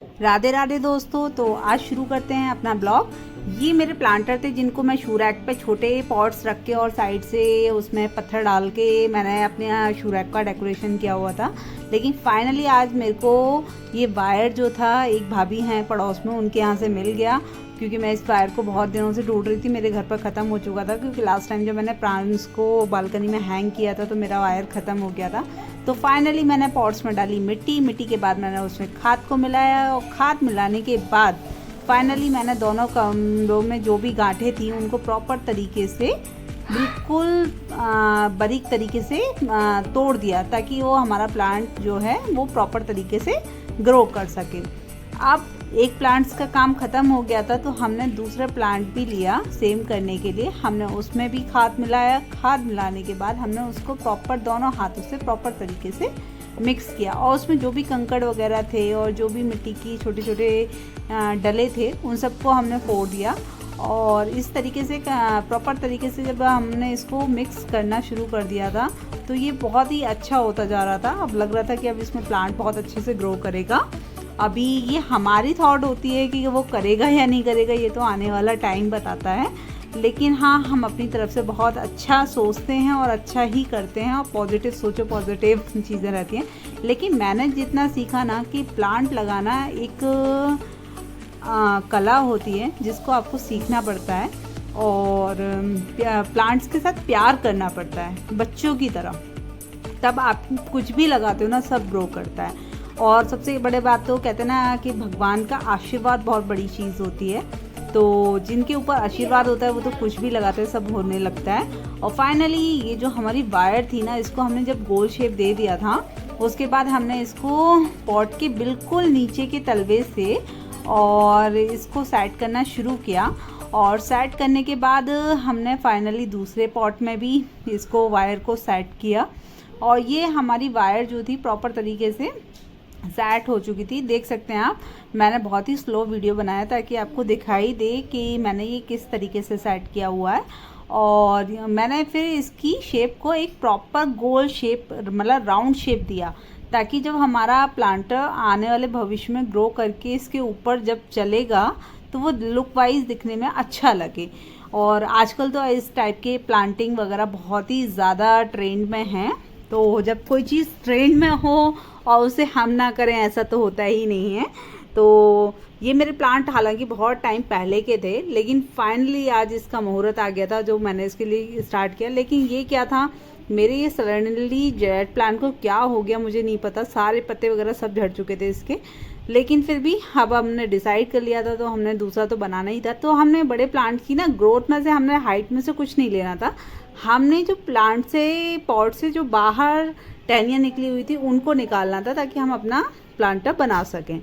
राधे राधे दोस्तों। तो आज शुरू करते हैं अपना ब्लॉग। ये मेरे प्लांटर थे जिनको मैं शू रैक पे छोटे पॉट्स रख के और साइड से उसमें पत्थर डाल के मैंने अपने शू रैक का डेकोरेशन किया हुआ था। लेकिन फाइनली आज मेरे को ये वायर जो था, एक भाभी हैं पड़ोस में, उनके यहाँ से मिल गया। क्योंकि मैं इस वायर को बहुत दिनों से ढूंढ रही थी, मेरे घर पर ख़त्म हो चुका था। क्योंकि लास्ट टाइम जब मैंने प्लांट्स को बालकनी में हैंग किया था तो मेरा वायर ख़त्म हो गया था। तो फाइनली मैंने पॉट्स में डाली मिट्टी के बाद मैंने उसमें खाद को मिलाया, और खाद मिलाने के बाद फाइनली मैंने दोनों कमरों में जो भी गांठें थी उनको प्रॉपर तरीके से, बिल्कुल बारीक तरीके से तोड़ दिया, ताकि वो हमारा प्लांट जो है वो प्रॉपर तरीके से ग्रो कर सके। अब एक प्लांट्स का काम ख़त्म हो गया था तो हमने दूसरा प्लांट भी लिया सेम करने के लिए। हमने उसमें भी खाद मिलाया। खाद मिलाने के बाद हमने उसको प्रॉपर दोनों हाथों से प्रॉपर तरीके से मिक्स किया, और उसमें जो भी कंकड़ वगैरह थे और जो भी मिट्टी की छोटे छोटे डले थे उन सबको हमने फोड़ दिया। और इस तरीके से प्रॉपर तरीके से जब हमने इसको मिक्स करना शुरू कर दिया था तो ये बहुत ही अच्छा होता जा रहा था। अब लग रहा था कि अब इसमें प्लांट बहुत अच्छे से ग्रो करेगा। अभी ये हमारी थॉट होती है कि वो करेगा या नहीं करेगा, ये तो आने वाला टाइम बताता है। लेकिन हाँ, हम अपनी तरफ से बहुत अच्छा सोचते हैं और अच्छा ही करते हैं, और पॉजिटिव सोचो, पॉजिटिव चीज़ें रहती हैं। लेकिन मैंने जितना सीखा ना कि प्लांट लगाना एक कला होती है जिसको आपको सीखना पड़ता है, और प्लांट्स के साथ प्यार करना पड़ता है बच्चों की तरह। तब आप कुछ भी लगाते हो ना, सब ग्रो करता है। और सबसे बड़े बात तो कहते हैं ना कि भगवान का आशीर्वाद बहुत बड़ी चीज़ होती है। तो जिनके ऊपर आशीर्वाद होता है वो तो कुछ भी लगाते हैं, सब होने लगता है। और फाइनली ये जो हमारी वायर थी ना, इसको हमने जब गोल शेप दे दिया था, उसके बाद हमने इसको पॉट के बिल्कुल नीचे के तलवे से और इसको सेट करना शुरू किया। और सेट करने के बाद हमने फाइनली दूसरे पॉट में भी इसको वायर को सेट किया। और ये हमारी वायर जो थी प्रॉपर तरीके से सेट हो चुकी थी। देख सकते हैं आप, मैंने बहुत ही स्लो वीडियो बनाया ताकि आपको दिखाई दे कि मैंने ये किस तरीके से सेट किया हुआ है। और मैंने फिर इसकी शेप को एक प्रॉपर गोल शेप, मतलब राउंड शेप दिया, ताकि जब हमारा प्लांटर आने वाले भविष्य में ग्रो करके इसके ऊपर जब चलेगा तो वो लुक वाइज दिखने में अच्छा लगे। और आजकल तो इस टाइप के प्लांटिंग वगैरह बहुत ही ज़्यादा ट्रेंड में हैं। तो जब कोई चीज़ ट्रेंड में हो और उसे हम ना करें, ऐसा तो होता ही नहीं है। तो ये मेरे प्लांट हालांकि बहुत टाइम पहले के थे, लेकिन फाइनली आज इसका मुहूर्त आ गया था जो मैंने इसके लिए स्टार्ट किया। लेकिन ये क्या था, मेरे ये सडनली जेट प्लांट को क्या हो गया मुझे नहीं पता, सारे पत्ते वगैरह सब झड़ चुके थे इसके। लेकिन फिर भी अब हमने डिसाइड कर लिया था तो हमने दूसरा तो बनाना ही था। तो हमने बड़े प्लांट की ना ग्रोथ में से, हमने हाइट में से कुछ नहीं लेना था। हमने जो प्लांट से, पॉट से जो बाहर टहनियाँ निकली हुई थी उनको निकालना था, ताकि हम अपना प्लांटर बना सकें।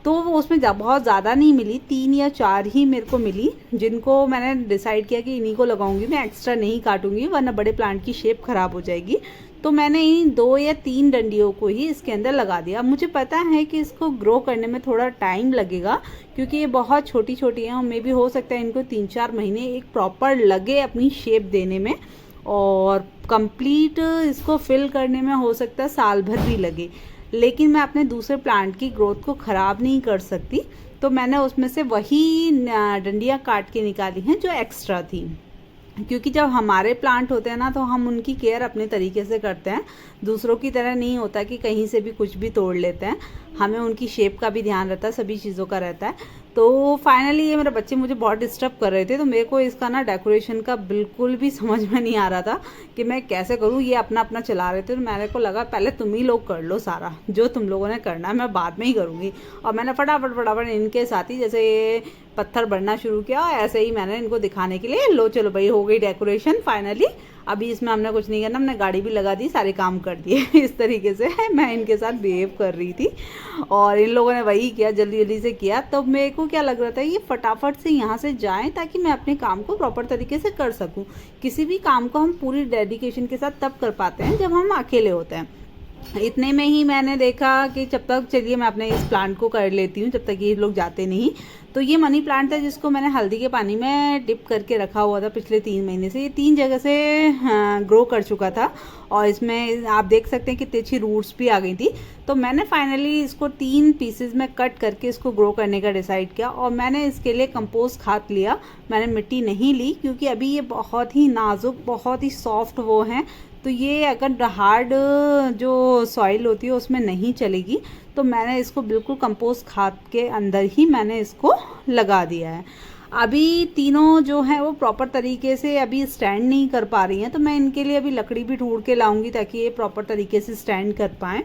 तो वो उसमें बहुत ज़्यादा नहीं मिली, 3 या 4 ही मेरे को मिली, जिनको मैंने डिसाइड किया कि इन्हीं को लगाऊंगी, मैं एक्स्ट्रा नहीं काटूंगी वरना बड़े प्लांट की शेप ख़राब हो जाएगी। तो मैंने इन 2 या 3 डंडियों को ही इसके अंदर लगा दिया। मुझे पता है कि इसको ग्रो करने में थोड़ा टाइम लगेगा, क्योंकि ये बहुत छोटी छोटी हैं और मे भी हो सकता है इनको 3-4 महीने एक प्रॉपर लगे अपनी शेप देने में, और कंप्लीट इसको फिल करने में हो सकता है साल भर भी लगे। लेकिन मैं अपने दूसरे प्लांट की ग्रोथ को ख़राब नहीं कर सकती, तो मैंने उसमें से वही डंडियाँ काट के निकाली हैं जो एक्स्ट्रा थी। क्योंकि जब हमारे प्लांट होते हैं ना तो हम उनकी केयर अपने तरीके से करते हैं, दूसरों की तरह नहीं होता कि कहीं से भी कुछ भी तोड़ लेते हैं। हमें उनकी शेप का भी ध्यान रहता है, सभी चीज़ों का रहता है। तो फाइनली ये मेरे बच्चे मुझे बहुत डिस्टर्ब कर रहे थे, तो मेरे को इसका ना डेकोरेशन का बिल्कुल भी समझ में नहीं आ रहा था कि मैं कैसे करूँ। ये अपना अपना चला रहे थे, तो मेरे को लगा पहले तुम ही लोग कर लो, सारा जो तुम लोगों ने करना है मैं बाद में ही करूँगी। और मैंने फटाफट इनके साथ ही जैसे ये पत्थर बढ़ना शुरू किया, ऐसे ही मैंने इनको दिखाने के लिए, लो चलो भाई हो गई डेकोरेशन फाइनली। अभी इसमें हमने कुछ नहीं करना, हमने गाड़ी भी लगा दी, सारे काम कर दिए। इस तरीके से मैं इनके साथ बिहेव कर रही थी और इन लोगों ने वही किया, जल्दी जल्दी से किया। तब मेरे को क्या लग रहा था, ये फटाफट से यहाँ से जाएं ताकि मैं अपने काम को प्रॉपर तरीके से कर सकूँ। किसी भी काम को हम पूरी डेडिकेशन के साथ तब कर पाते हैं जब हम अकेले होते हैं। इतने में ही मैंने देखा कि जब तक चलिए मैं अपने इस प्लांट को कर लेती हूँ जब तक ये लोग जाते नहीं। तो ये मनी प्लांट था जिसको मैंने हल्दी के पानी में डिप करके रखा हुआ था पिछले 3 महीने से। ये 3 जगह से ग्रो कर चुका था और इसमें आप देख सकते हैं कि तिरछी रूट्स भी आ गई थी। तो मैंने फाइनली इसको 3 पीसेज में कट करके इसको ग्रो करने का डिसाइड किया और मैंने इसके लिए कंपोस्ट खाद लिया। मैंने मिट्टी नहीं ली क्योंकि अभी ये बहुत ही नाजुक, बहुत ही सॉफ्ट वो हैं, तो ये अगर हार्ड जो सॉइल होती है उसमें नहीं चलेगी। तो मैंने इसको बिल्कुल कंपोस्ट खाद के अंदर ही मैंने इसको लगा दिया है। अभी तीनों जो हैं वो प्रॉपर तरीके से अभी स्टैंड नहीं कर पा रही हैं, तो मैं इनके लिए अभी लकड़ी भी ढूंढ के लाऊंगी ताकि ये प्रॉपर तरीके से स्टैंड कर पाएँ।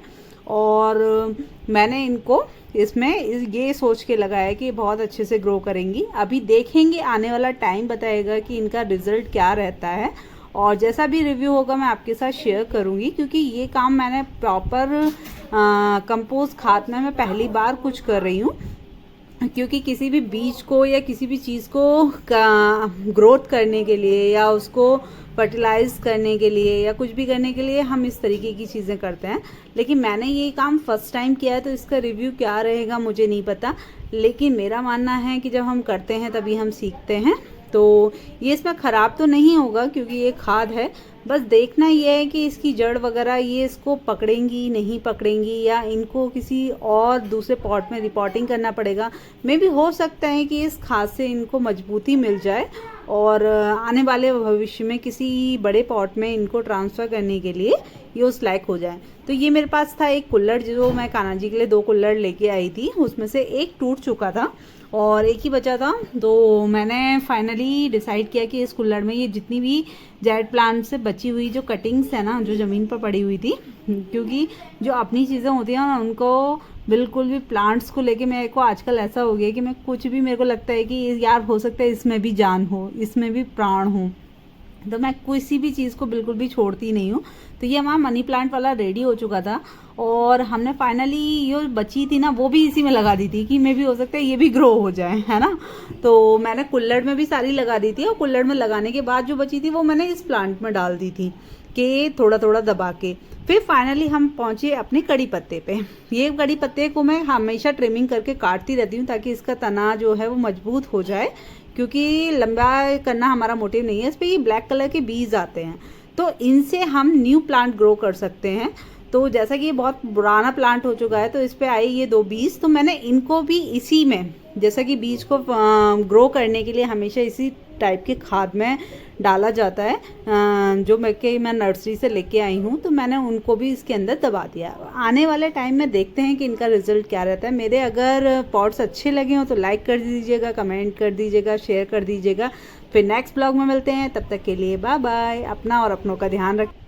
और मैंने इनको इसमें ये सोच के लगाया कि बहुत अच्छे से ग्रो करेंगी। अभी देखेंगे, आने वाला टाइम बताएगा कि इनका रिज़ल्ट क्या रहता है और जैसा भी रिव्यू होगा मैं आपके साथ शेयर करूंगी। क्योंकि ये काम मैंने प्रॉपर कंपोस्ट खाद में मैं पहली बार कुछ कर रही हूँ, क्योंकि किसी भी बीज को या किसी भी चीज़ को ग्रोथ करने के लिए या उसको फर्टिलाइज करने के लिए या कुछ भी करने के लिए हम इस तरीके की चीज़ें करते हैं। लेकिन मैंने ये काम फर्स्ट टाइम किया है, तो इसका रिव्यू क्या रहेगा मुझे नहीं पता। लेकिन मेरा मानना है कि जब हम करते हैं तभी हम सीखते हैं। तो ये इसमें ख़राब तो नहीं होगा क्योंकि ये खाद है। बस देखना ये है कि इसकी जड़ वगैरह ये इसको पकड़ेंगी नहीं पकड़ेंगी, या इनको किसी और दूसरे पॉट में रिपोर्टिंग करना पड़ेगा। मे भी हो सकता है कि इस खाद से इनको मजबूती मिल जाए और आने वाले भविष्य में किसी बड़े पॉट में इनको ट्रांसफ़र करने के लिए ये उस लायक हो जाए। तो ये मेरे पास था एक कुल्हड़, जो मैं कान्हा जी के लिए 2 कुल्हड़ लेके आई थी, उसमें से एक टूट चुका था और एक ही बचा था। तो मैंने फाइनली डिसाइड किया कि इस कुल्हड़ में ये जितनी भी जेड प्लांट से बची हुई जो कटिंग्स है ना, जो ज़मीन पर पड़ी हुई थी, क्योंकि जो अपनी चीज़ें होती हैं ना उनको बिल्कुल भी प्लांट्स को लेके मेरे को आजकल ऐसा हो गया कि मैं कुछ भी, मेरे को लगता है कि यार हो सकता है इसमें भी जान हो, इसमें भी प्राण हो, तो मैं किसी भी चीज़ को बिल्कुल भी छोड़ती नहीं हूँ। तो ये हमारा मनी प्लांट वाला रेडी हो चुका था और हमने फाइनली ये बची थी ना वो भी इसी में लगा दी थी कि मे भी हो सकता है ये भी ग्रो हो जाए, है ना। तो मैंने कुल्हड़ में भी सारी लगा दी थी और कुल्हड़ में लगाने के बाद जो बची थी वो मैंने इस प्लांट में डाल दी थी कि थोड़ा थोड़ा दबा के। फिर फाइनली हम पहुँचे अपने कड़ी पत्ते पे। ये कड़ी पत्ते को मैं हमेशा ट्रिमिंग करके काटती रहती हूँ ताकि इसका तना जो है वो मजबूत हो जाए, क्योंकि लंबा करना हमारा मोटिव नहीं है। इस पर ये ब्लैक कलर के बीज आते हैं, तो इनसे हम न्यू प्लांट ग्रो कर सकते हैं। तो जैसा कि ये बहुत पुराना प्लांट हो चुका है तो इस पे आए ये 2 बीज, तो मैंने इनको भी इसी में, जैसा कि बीज को ग्रो करने के लिए हमेशा इसी टाइप के खाद में डाला जाता है, जो मैं नर्सरी से लेके आई हूँ, तो मैंने उनको भी इसके अंदर दबा दिया। आने वाले टाइम में देखते हैं कि इनका रिजल्ट क्या रहता है। मेरे अगर पॉट्स अच्छे लगे हों तो लाइक कर दीजिएगा, कमेंट कर दीजिएगा, शेयर कर दीजिएगा। फिर नेक्स्ट ब्लॉग में मिलते हैं, तब तक के लिए बाय बाय। अपना और अपनों का ध्यान रखें।